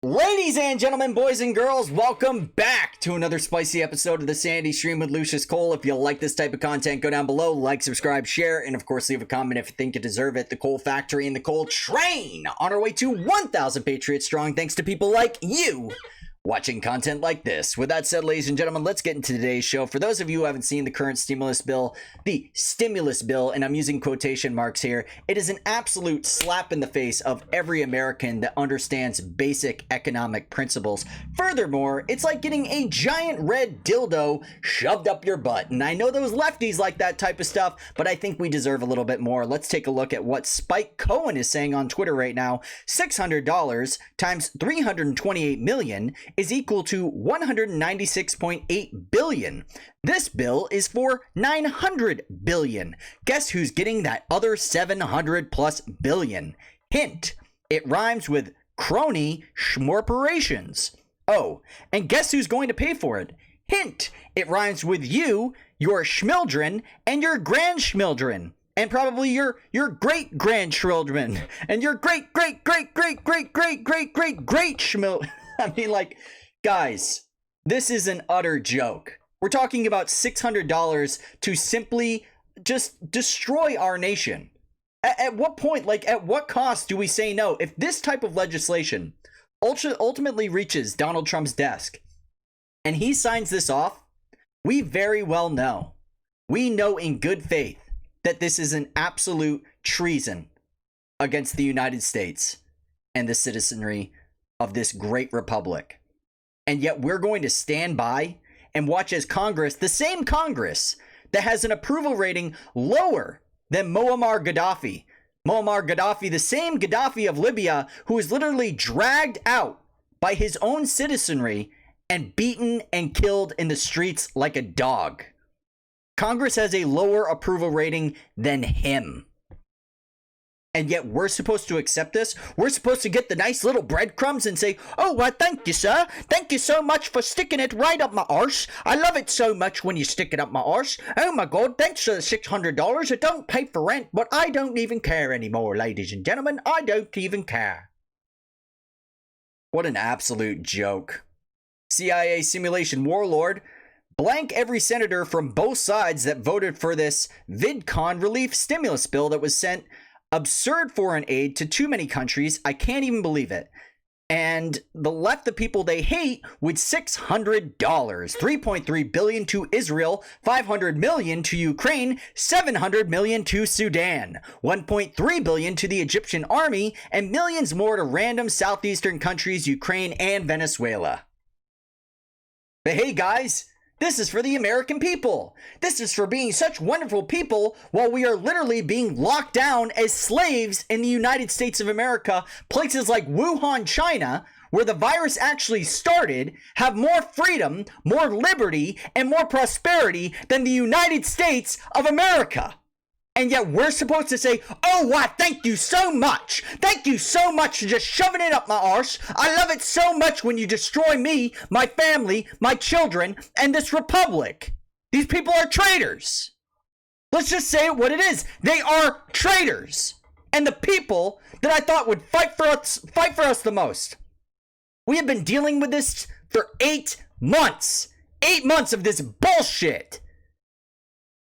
Ladies and gentlemen, boys and girls, welcome back to another spicy episode of the Sanity stream with Lucius Coal. If you like this type of content, go down below, like, subscribe, share, and of course leave a comment if you think you deserve it. The Coal Factory and the Coal Train on our way to 1,000 Patriots strong thanks to people like you watching content like this. With that said, ladies and gentlemen, let's get into today's show. For those of you who haven't seen the current stimulus bill, and I'm using quotation marks here, it is an absolute slap in the face of every American that understands basic economic principles. Furthermore, it's like getting a giant red dildo shoved up your butt. And I know those lefties like that type of stuff, but I think we deserve a little bit more. Let's take a look at what Spike Cohen is saying on Twitter right now. $600 times 328 million is equal to 196.8 billion. This bill is for 900 billion. Guess who's getting that other 700 plus billion? Hint, it rhymes with crony schmorperations. Oh, and guess who's going to pay for it? Hint, it rhymes with you, your schmildren, and your grandschmildren. And probably your great grandchildren. And your great schmil. I mean, like, guys, this is an utter joke. We're talking about $600 to simply just destroy our nation. At what point, like, at what cost do we say no? If this type of legislation ultimately reaches Donald Trump's desk and he signs this off, we very well know, we know in good faith that this is an absolute treason against the United States and the citizenry of this great republic. And yet we're going to stand by and watch as Congress, the same Congress that has an approval rating lower than Muammar Gaddafi. Muammar Gaddafi, the same Gaddafi of Libya, who is literally dragged out by his own citizenry and beaten and killed in the streets like a dog. Congress has a lower approval rating than him. And yet we're supposed to accept this? We're supposed to get the nice little breadcrumbs and say, oh, well, thank you, sir. Thank you so much for sticking it right up my arse. I love it so much when you stick it up my arse. Oh, my God, thanks for the $600. It don't pay for rent, but I don't even care anymore, ladies and gentlemen. I don't even care. What an absolute joke. CIA simulation warlord. Blank every senator from both sides that voted for this VidCon relief stimulus bill that was sent absurd foreign aid to too many countries. I can't even believe it. And the left, the people they hate, with $600, $3.3 billion to Israel, $500 million to Ukraine, $700 million to Sudan, $1.3 billion to the Egyptian army, and millions more to random southeastern countries, Ukraine and Venezuela. But hey guys, this is for the American people. This is for being such wonderful people while we are literally being locked down as slaves in the United States of America. Places like Wuhan, China, where the virus actually started, have more freedom, more liberty, and more prosperity than the United States of America. And yet we're supposed to say, oh, why, thank you so much. Thank you so much for just shoving it up my arse. I love it so much when you destroy me, my family, my children, and this republic. These people are traitors. Let's just say it what it is. They are traitors. And the people that I thought would fight for us the most. We have been dealing with this for 8 months. 8 months of this bullshit.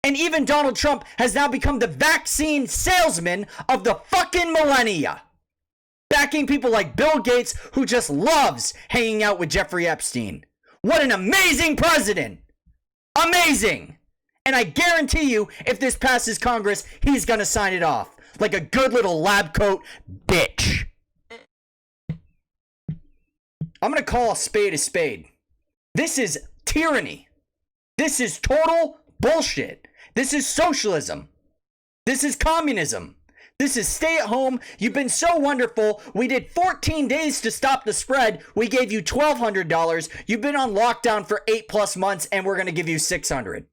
And even Donald Trump has now become the vaccine salesman of the fucking millennia. Backing people like Bill Gates, who just loves hanging out with Jeffrey Epstein. What an amazing president. Amazing. And I guarantee you, if this passes Congress, he's going to sign it off. Like a good little lab coat bitch. I'm going to call a spade a spade. This is tyranny. This is total bullshit. This is socialism. This is communism. This is stay at home. You've been so wonderful. We did 14 days to stop the spread. We gave you $1,200. You've been on lockdown for 8+ months, and we're going to give you $600.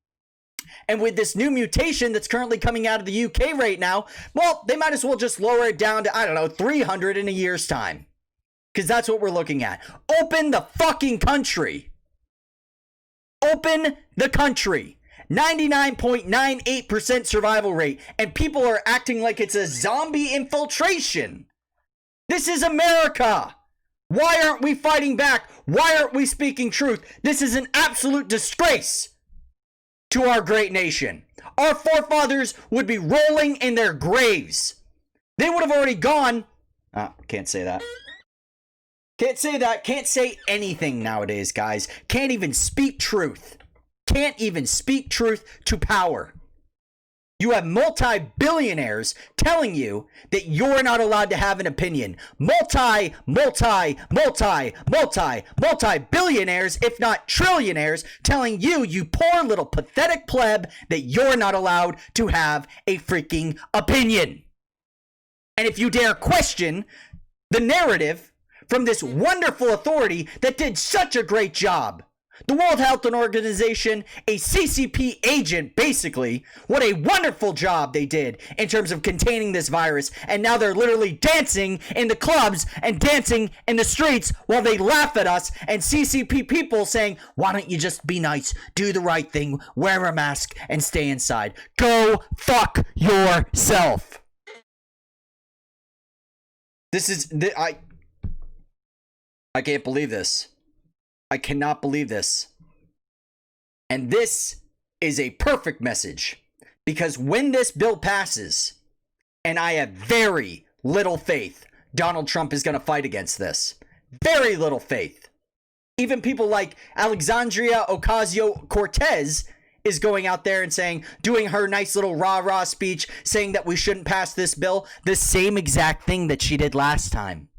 And with this new mutation that's currently coming out of the UK right now, well, they might as well just lower it down to, I don't know, 300 in a year's time. Because that's what we're looking at. Open the fucking country. Open the country. 99.98% survival rate, and people are acting like it's a zombie infiltration. This is America. Why aren't we fighting back? Why aren't we speaking truth? This is an absolute disgrace to our great nation. Our forefathers would be rolling in their graves. They would have already gone. Can't say that. Can't say that. Can't say anything nowadays, guys. Can't even speak truth. Can't even speak truth to power. You have multi-billionaires telling you that you're not allowed to have an opinion. Multi-billionaires, if not trillionaires, telling you, you poor little pathetic pleb, that you're not allowed to have a freaking opinion. And if you dare question the narrative from this wonderful authority that did such a great job, the World Health Organization, a CCP agent, basically, what a wonderful job they did in terms of containing this virus. And now they're literally dancing in the clubs and dancing in the streets while they laugh at us, and CCP people saying, why don't you just be nice, do the right thing, wear a mask, and stay inside. Go fuck yourself. I can't believe this. I cannot believe this. And this is a perfect message, because when this bill passes, and I have very little faith Donald Trump is going to fight against this. Very little faith. Even people like Alexandria Ocasio-Cortez is going out there and saying, doing her nice little rah-rah speech, saying that we shouldn't pass this bill, the same exact thing that she did last time.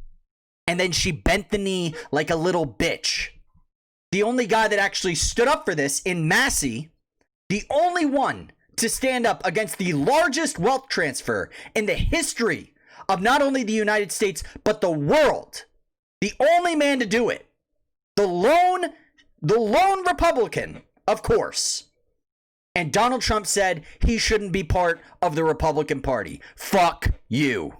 And then she bent the knee like a little bitch. The only guy that actually stood up for this in Massey, the only one to stand up against the largest wealth transfer in the history of not only the United States, but the world. The only man to do it. The lone Republican, of course. And Donald Trump said he shouldn't be part of the Republican Party. Fuck you.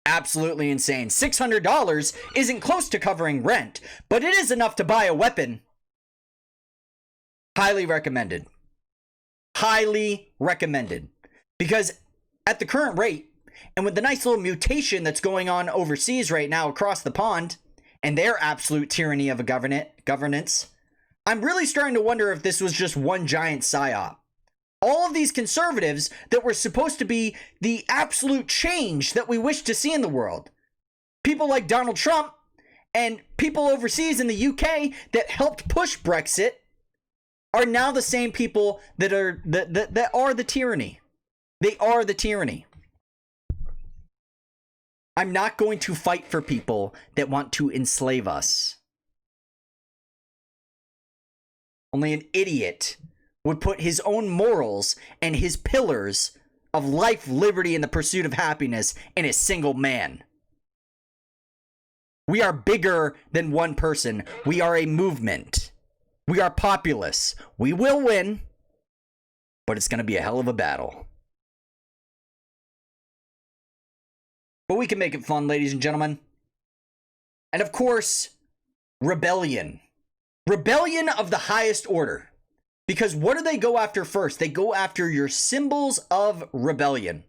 Absolutely insane. $600 isn't close to covering rent, but it is enough to buy a weapon. Highly recommended. Highly recommended. Because at the current rate, and with the nice little mutation that's going on overseas right now across the pond, and their absolute tyranny of a governance, I'm really starting to wonder if this was just one giant psyop. All of these conservatives that were supposed to be the absolute change that we wish to see in the world. People like Donald Trump and people overseas in the UK that helped push Brexit are now the same people that are the tyranny. They are the tyranny. I'm not going to fight for people that want to enslave us. Only an idiot would put his own morals and his pillars of life, liberty, and the pursuit of happiness in a single man. We are bigger than one person. We are a movement. We are populists. We will win, but it's going to be a hell of a battle. But we can make it fun, ladies and gentlemen. And of course, rebellion. Rebellion of the highest order. Because what do they go after first? They go after your symbols of rebellion.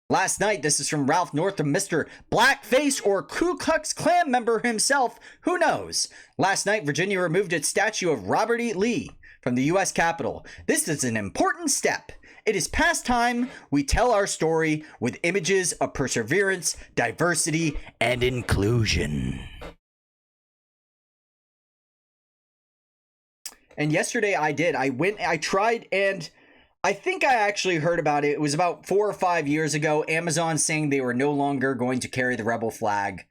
Last night, this is from Ralph Northam, Mr. Blackface or Ku Klux Klan member himself. Who knows? Last night, Virginia removed its statue of Robert E. Lee from the U.S. Capitol. This is an important step. It is past time we tell our story with images of perseverance, diversity, and inclusion. And yesterday I tried, and I think I actually heard about it. It was about 4 or 5 years ago. Amazon saying they were no longer going to carry the rebel flag.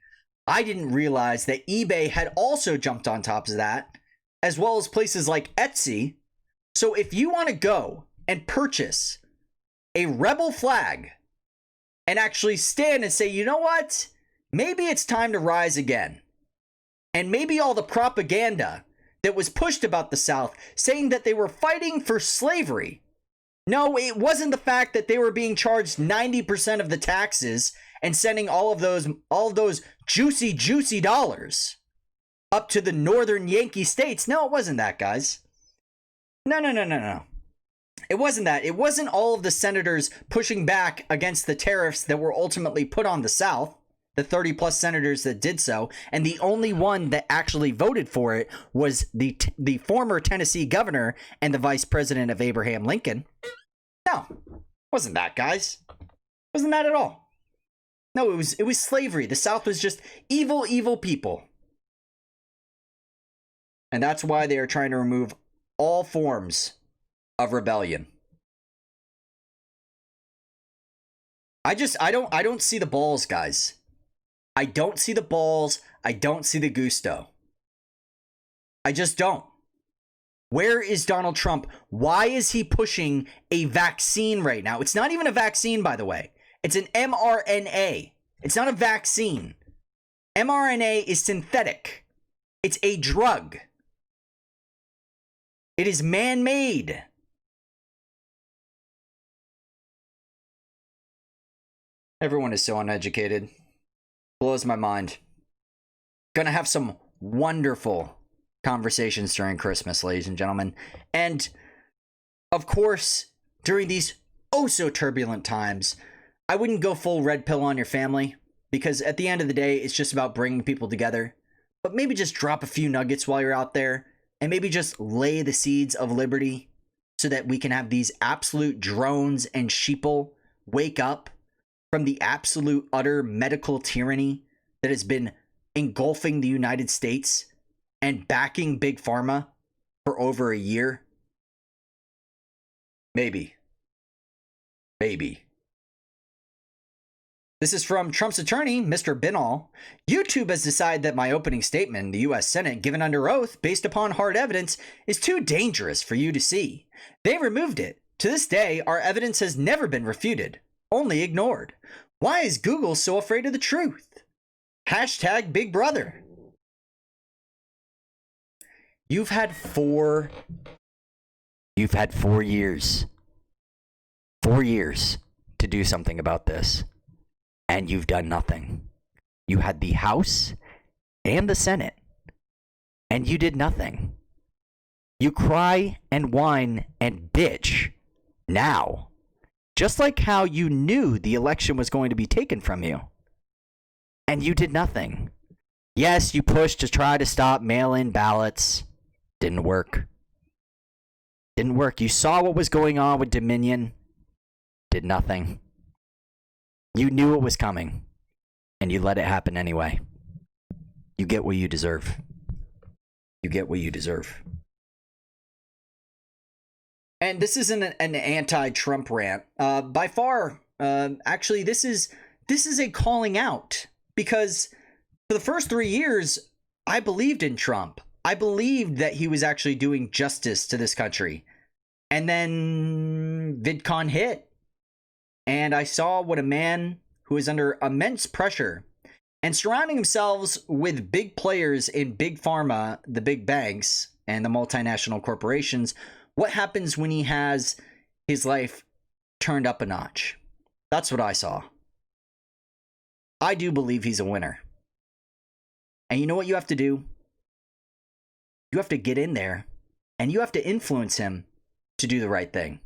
I didn't realize that eBay had also jumped on top of that, as well as places like Etsy. So if you want to go and purchase a rebel flag and actually stand and say, you know what? Maybe it's time to rise again. And maybe all the propaganda that was pushed about the South, saying that they were fighting for slavery. No, it wasn't the fact that they were being charged 90% of the taxes and sending all of those juicy dollars up to the northern Yankee states. No, it wasn't that, guys. No. It wasn't that. It wasn't all of the senators pushing back against the tariffs that were ultimately put on the South. the 30 plus senators that did so, and the only one that actually voted for it was the former Tennessee governor and the vice president of Abraham Lincoln. No, wasn't that, guys. Wasn't that at all. No, it was slavery. The South was just evil, evil people. And that's why they are trying to remove all forms of rebellion. I don't see the balls, guys. I don't see the balls. I don't see the gusto. I just don't. Where is Donald Trump? Why is he pushing a vaccine right now? It's not even a vaccine, by the way. It's an mRNA. It's not a vaccine. mRNA is synthetic. It's a drug. It is man-made. Everyone is so uneducated. Blows my mind. Gonna have some wonderful conversations during Christmas, ladies and gentlemen. And, of course, during these oh-so-turbulent times, I wouldn't go full red pill on your family, because at the end of the day, it's just about bringing people together. But maybe just drop a few nuggets while you're out there, and maybe just lay the seeds of liberty so that we can have these absolute drones and sheeple wake up from the absolute utter medical tyranny that has been engulfing the United States and backing Big Pharma for over a year. Maybe. This is from Trump's attorney, Mr. Binal. YouTube has decided that my opening statement in the U.S. Senate, given under oath based upon hard evidence, is too dangerous for you to see. They removed it. To this day, our evidence has never been refuted, only ignored. Why is Google so afraid of the truth? Hashtag Big Brother. You've had 4 years. 4 years to do something about this. And you've done nothing. You had the House and the Senate, and you did nothing. You cry and whine and bitch now, just like how you knew the election was going to be taken from you, and you did nothing. Yes, you pushed to try to stop mail-in ballots. Didn't work. You saw what was going on with Dominion. Did nothing. You knew it was coming, and you let it happen anyway. You get what you deserve. And this isn't an anti-Trump rant. By far, actually, this is a calling out. Because for the first 3 years, I believed in Trump. I believed that he was actually doing justice to this country. And then VidCon hit. And I saw what a man who is under immense pressure and surrounding themselves with big players in big pharma, the big banks, and the multinational corporations, what happens when he has his life turned up a notch. That's what I saw. I do believe he's a winner. And you know what you have to do? You have to get in there and you have to influence him to do the right thing.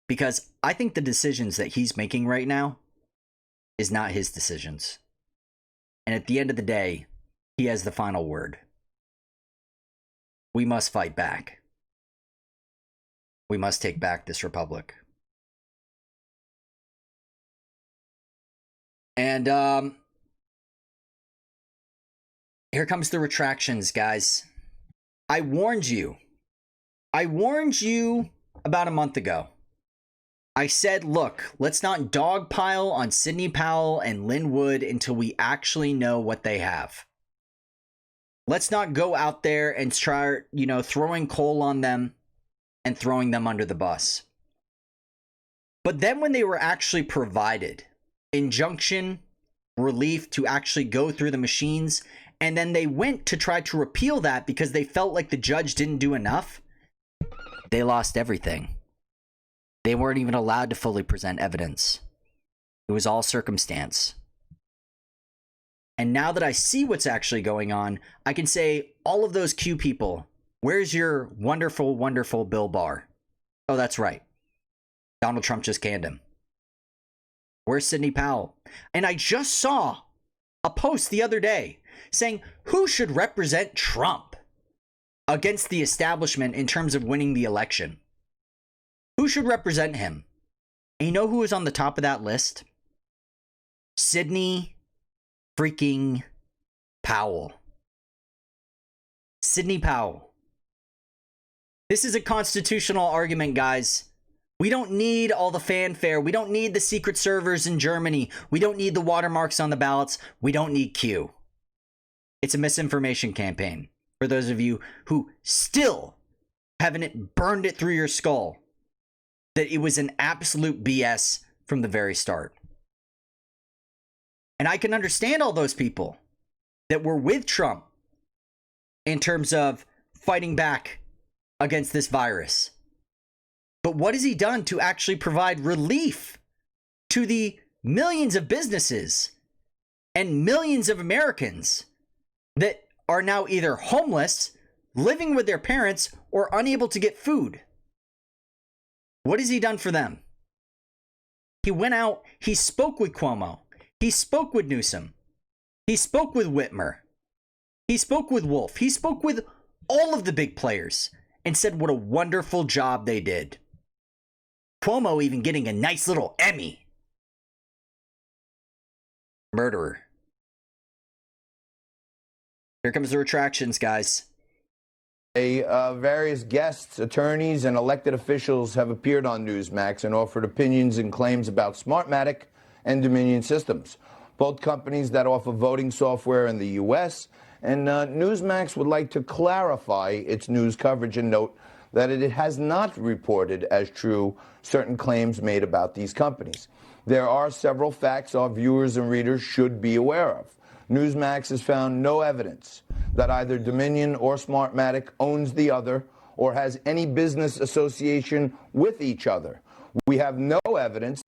Because I think the decisions that he's making right now is not his decisions. And at the end of the day, he has the final word. We must fight back. We must take back this republic. And here comes the retractions, guys. I warned you about a month ago. I said, look, let's not dogpile on Sidney Powell and Lynn Wood until we actually know what they have. Let's not go out there and start, throwing coal on them and throwing them under the bus. But then when they were actually provided injunction, relief to actually go through the machines, and then they went to try to repeal that because they felt like the judge didn't do enough, they lost everything. They weren't even allowed to fully present evidence. It was all circumstance. And now that I see what's actually going on, I can say, all of those Q people, where's your wonderful, wonderful Bill Barr? Oh, that's right. Donald Trump just canned him. Where's Sidney Powell? And I just saw a post the other day saying who should represent Trump against the establishment in terms of winning the election. Who should represent him? And you know who was on the top of that list? Sidney freaking Powell. Sidney Powell. This is a constitutional argument, guys. We don't need all the fanfare. We don't need the secret servers in Germany. We don't need the watermarks on the ballots. We don't need Q. It's a misinformation campaign. For those of you who still haven't burned it through your skull that it was an absolute BS from the very start. And I can understand all those people that were with Trump in terms of fighting back against this virus. But what has he done to actually provide relief to the millions of businesses and millions of Americans that are now either homeless, living with their parents, or unable to get food? What has he done for them? He went out, he spoke with Cuomo, he spoke with Newsom, he spoke with Whitmer, he spoke with Wolf, he spoke with all of the big players and said what a wonderful job they did. Cuomo even getting a nice little Emmy. Murderer. Here comes the retractions, guys. Various guests, attorneys, and elected officials have appeared on Newsmax and offered opinions and claims about Smartmatic and Dominion Systems, both companies that offer voting software in the U.S., and Newsmax would like to clarify its news coverage and note that it has not reported as true certain claims made about these companies. There are several facts our viewers and readers should be aware of. Newsmax has found no evidence that either Dominion or Smartmatic owns the other or has any business association with each other. We have no evidence.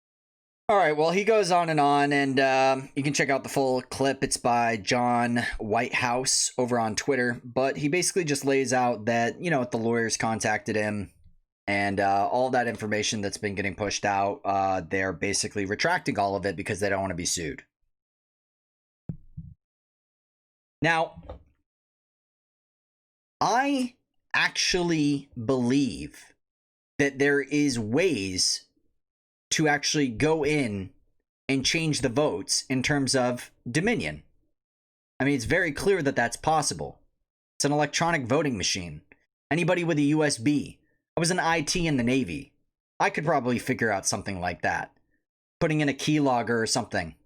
All right, well, he goes on, and you can check out the full clip. It's by John Whitehouse over on Twitter. But he basically just lays out that, you know, the lawyers contacted him and all that information that's been getting pushed out, they're basically retracting all of it because they don't want to be sued. Now, I actually believe that there is ways to actually go in and change the votes in terms of Dominion. I mean, it's very clear that that's possible. It's an electronic voting machine. Anybody with a USB. I was in IT in the Navy. I could probably figure out something like that. Putting in a keylogger or something.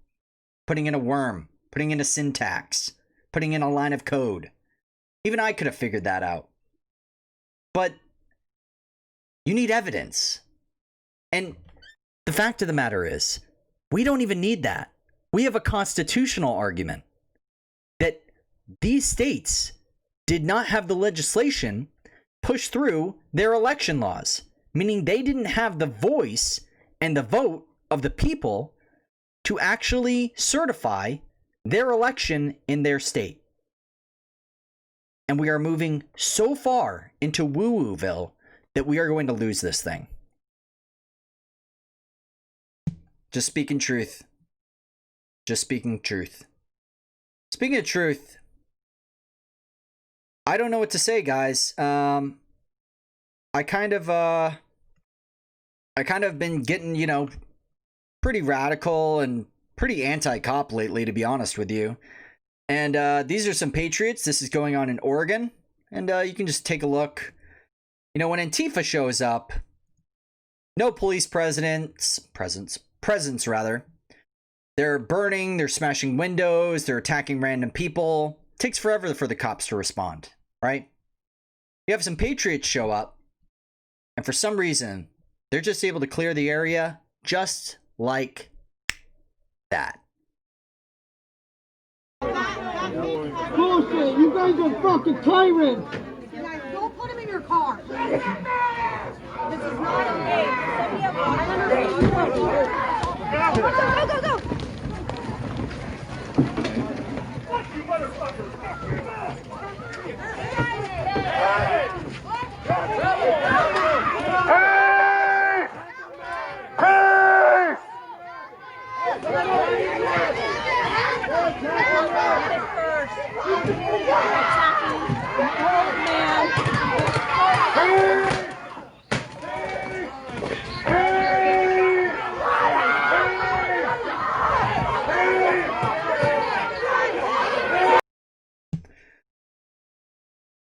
Putting in a worm. Putting in a syntax. Putting in a line of code. Even I could have figured that out. But you need evidence. And the fact of the matter is, we don't even need that. We have a constitutional argument that these states did not have the legislation push through their election laws, meaning they didn't have the voice and the vote of the people to actually certify their election in their state. And we are moving so far into woo-wooville that we are going to lose this thing. Just speaking truth. Just speaking truth. Speaking of truth, I don't know what to say, guys. I kind of been getting, you know, pretty radical and pretty anti-cop lately, to be honest with you. And these are some patriots. This is going on in Oregon. And you can just take a look. You know, when Antifa shows up, no police presence rather. They're burning, they're smashing windows, they're attacking random people. It takes forever for the cops to respond, right? You have some patriots show up, and for some reason, they're just able to clear the area just like that. Bullshit, you guys are fucking tyrants! Don't put him in your car. This is not okay. Go, go, go! Fuck you, motherfucker! Hey! Hey! attacking an old man.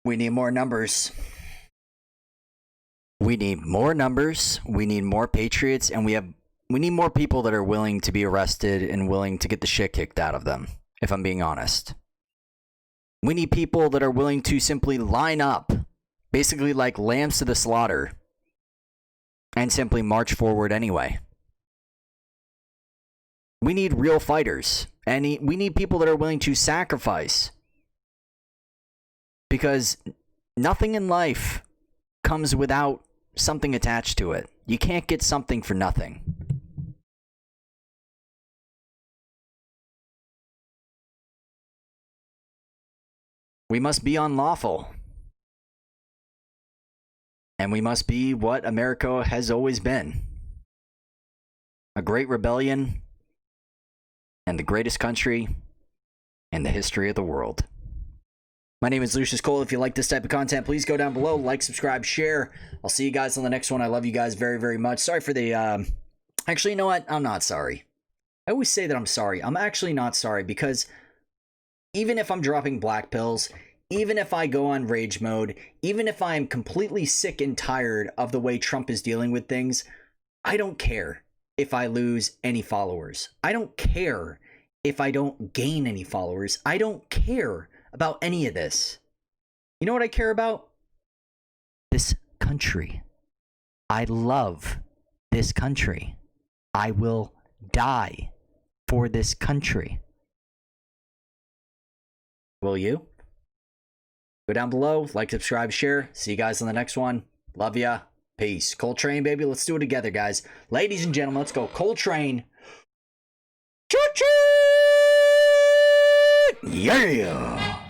We need more numbers. We need more numbers. We need more patriots, and we need more people that are willing to be arrested and willing to get the shit kicked out of them, if I'm being honest. We need people that are willing to simply line up, basically like lambs to the slaughter, and simply march forward anyway. We need real fighters, and we need people that are willing to sacrifice. Because nothing in life comes without something attached to it. You can't get something for nothing. We must be unlawful. And we must be what America has always been. A great rebellion and the greatest country in the history of the world. My name is Lucius Coal. If you like this type of content, please go down below, like, subscribe, share. I'll see you guys on the next one. I love you guys very, very much. Sorry for the, actually, you know what? I'm not sorry. I always say that I'm sorry. I'm actually not sorry, because even if I'm dropping black pills, even if I go on rage mode, even if I am completely sick and tired of the way Trump is dealing with things, I don't care if I lose any followers. I don't care if I don't gain any followers. I don't care about any of this. You know what I care about? This country. I love this country. I will die for this country. Will you? Go down below, like, subscribe, share. See you guys on the next one. Love ya. Peace. Coltrane, baby. Let's do it together, guys. Ladies and gentlemen, let's go. Coltrane. Choo-choo! Yeah!